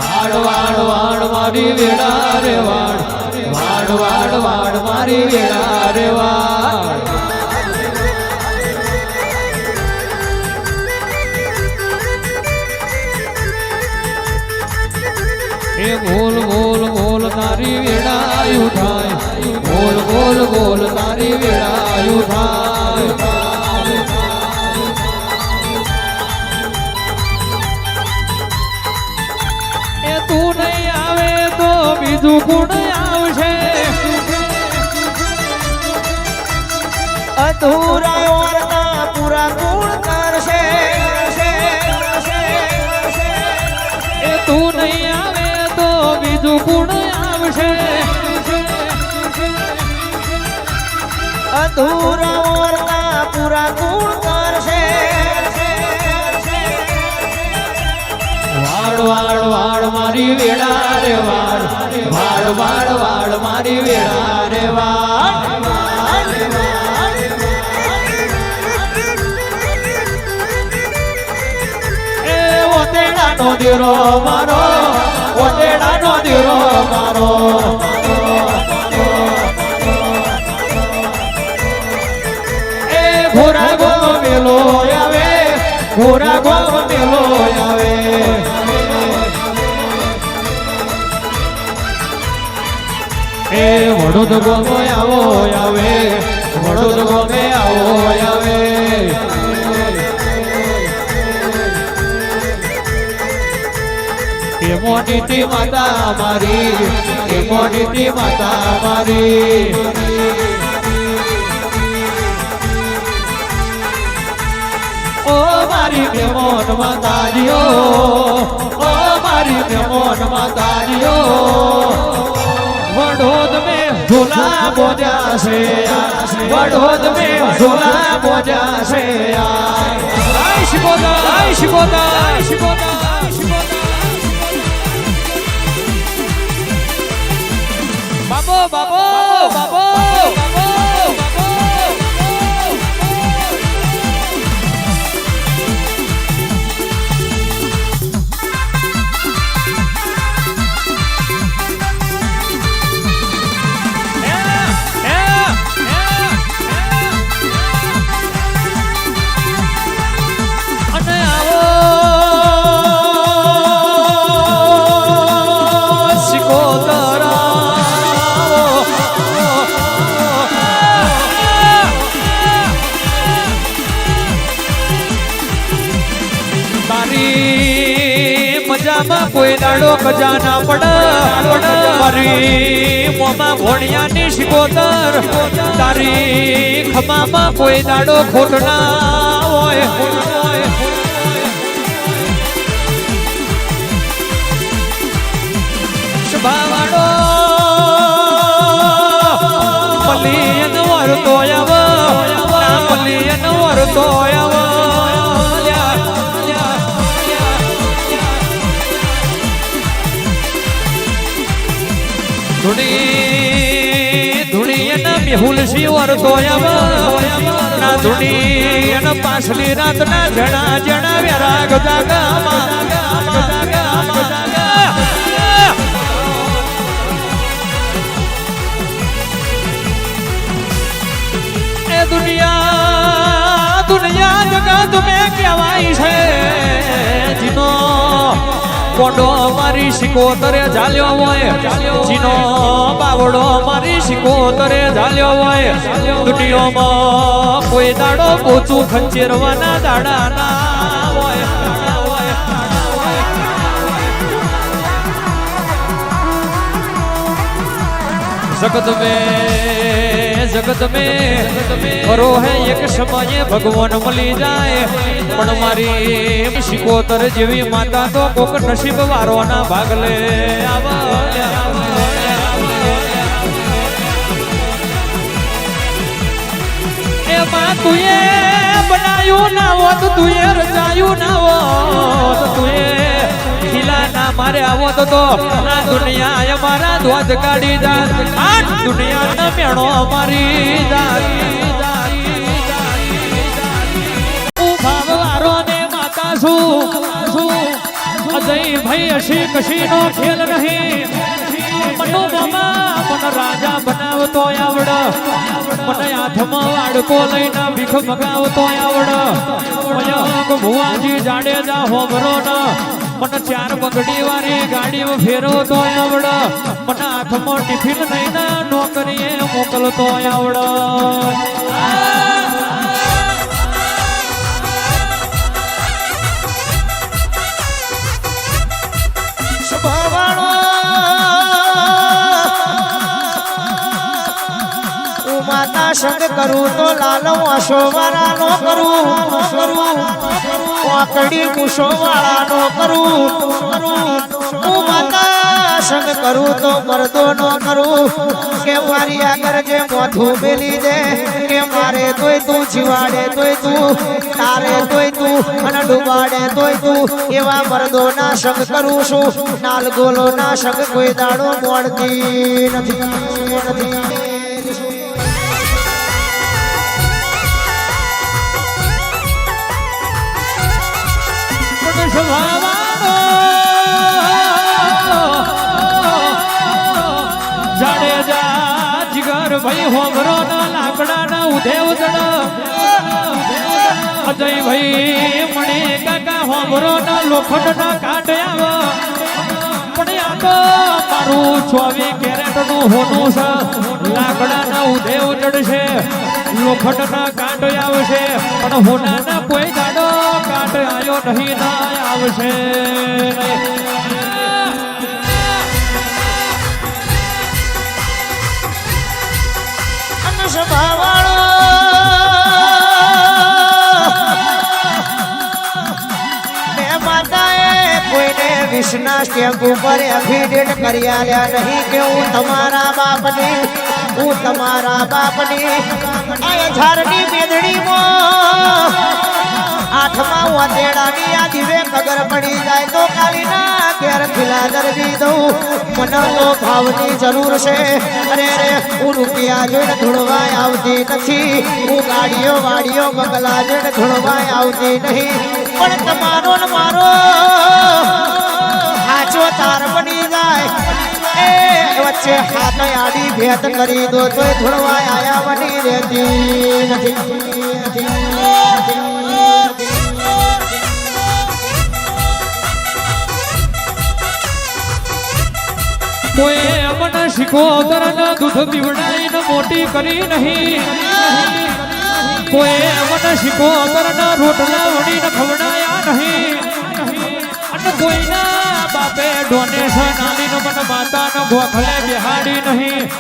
વાડ વાડ વાડ મારી વેળા રે વાડ વાડ વાડ વાડ મારી વેળા રે વાડ એ બોલ બોલ બોલ તારી વેળા ઉઠાય બોલ બોલ બોલ તારી વેળા ઉઠાય એ તું નહીં આવે તો બીજું કોણ આવશે અધૂરા ઓરના પૂરા ગુણ કરશે એ તું નહીં આવે તો બીજું કોણ આવશે અધૂરા ઓરના પૂરા ગુણ કરશે વાડ વાડ વાડ મારી વેળા રે વાડ વાડ વાડ વાડ મારી વેળા રે વાડ એ ઓતેડાનો દીરો મારો ઓતેડાનો દીરો મારો એ ઘોરા ગો મેલો આવે ઘોરા ગો મેલો આવે એ વડોદ ગોમે આવો આવે વડોદ ગોમે આવો આવે એ મોટી માતા મારી એ મોટી માતા મારી ઓ મારી મેમોન માતાજીઓ ઓ મારી મેમોન માતાજીઓ વડોદ में झूला बोजा से वडोद में झूला बोजा से बाबो बाबो बाबो મજામાં કોઈ દાડો ખજાના પડ મારી મોમાં ઘોડિયાની શિકોતર તારી ખમામાં કોઈ દાડો ખોટ ના હોય સ્વભાવાડો મલિયન વરતો આવ મલિયન વરતો આવ ધૂણીયના મેહુલ શિવર તોયવા ના ધૂણીયના પાછલી રાતના જણા જણા વેરા ગજાગામાં એ દુનિયા દુનિયા જગત મેં કહેવાય છે જીનો કોડો મારી શિકોતરે ઝાલ્યો હોય જીનો બાવડો મારી શિકોતરે ઝાલ્યો હોય દુનિયામાં કોઈ દાડો પોચું ખંચેરવાના દાડા ના હોય जगत में करो है एक समय भगवान मली जाए पण मारी शिकोतर जेवी माता तो कोक नसीब वारो ना भाग ले ए मां तुए बनायू ना हो तो तुए रचायू ना हो तो तुए खिला ना मारे आवो तो ना दुनिया हमारा द्वाद काढ़ी जात आ दुनिया ना मेणो मारी जात भाव वारो ने माता છું અજય ભાઈ હસી કશીનો ખેલ નહીં મનો મામા મને રાજા બનાવતો આવડ મને હાથમાં વાડકો લઈને ભીખ મગાવતો આવડ મયંક ભુવાજી જાડેજા હોમરો મને ચાર પગડી વાળી ગાડીમાં ફેરવતો આવડ મને હાથમાં ટિફિન લઈને નોકરીએ મોકલતો આવડ સ્વભાવાળો હું માતા સંગ કરું તો લાલવ અશોવાળાનો કરું વાકડી કુશોવાળાનો કરું હું માતા સંગ કરું તો મર્દોનો કરું કે મારી આગળ જે મોથું મેલી દે કે મારે તોય તું જીવાડે તોય તું તારે તોય તું અને ડૂબાડે તોય તું એવા મર્દોના સંગ કરું છું નાલ ગોલોના સંગ કોઈ દાડો મોડતી નથી જાડેજા જીગર ભાઈ હોમરો ના લાકડા ના ઉધેવ જડ અજય ભાઈ મણી કાકા હોમરો ના લોખંડ ના કાઢ આવ પણ આ તો મારું 24 કેરેટ નું હોનું છે લાકડા ના ઉધેવ ચડશે લોખંડ ના કાંટ આવશે પણ હોના ના કોઈ દાડો કાંટ આવ્યો નહીં ના આવશે સ્વભાવાળો મેં માતાએ કોઈને વિષના સ્ટેપ ઉપર એફિડેટ કરી આલ્યા નહીં કે હું તમારા બાપની આ ઝાડની મેદડીમાં આઠમા વાતેડાની આ દિવે કગર પડી જાય તો કાલીના ઘેર ખીલા દરવી દઉં મને તો ભાવની જરૂર છે અરે હું રૂપિયા જોઈને ધૂળવાય આવતી નથી હું ગાડીઓ વાડીઓ બંગલા જોઈને ધૂળવાય આવતી નહીં પણ તમારો ને મારો હાચો તાર બની જાય એ વચ્ચે હાથ આડી ભેટ કરી દો તોય ધૂળવાય આયા બની રહેતી નથી કોઈ અમને શીખો તરના દૂધ પીવડાવીને મોટી કરી નહીં કોઈ અમને શીખો તરના રોટલા વળીને ખવડાયા નહીં અને કોઈના બાપે ડોનેશન આલીને મને માતાનો ગોખલે બેહાડી નહીં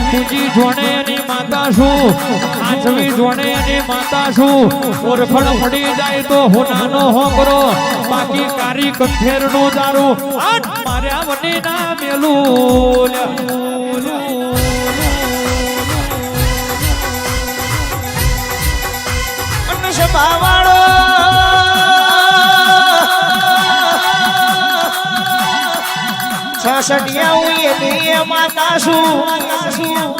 પૂજી જોણે એની માતા છું આંચવી જોણે એની માતા છું ઓરખડ પડી જાય તો હોનાનો હોકરો બાકી કારી કંઠેરનો દારૂ માર્યા વની ના મેલું સ્વભાવાળો છસડિયા હું એની માતા છું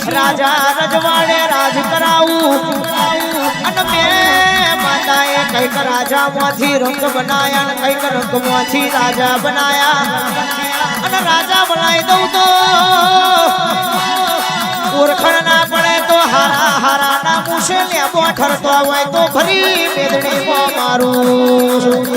રાજા રજવાડે રાજ કરાવું અને મેં માતાએ કઈક રાજામાંથી રંગ બનાયા અને કઈક રંગમાંથી રાજા બનાયા અને રાજા બનાવી દઉં તો ઓળખણ ના પડે તો હારા હારા ના મૂછે લેબો ઠરતો હોય તો ફરી મેદડીમાં મારું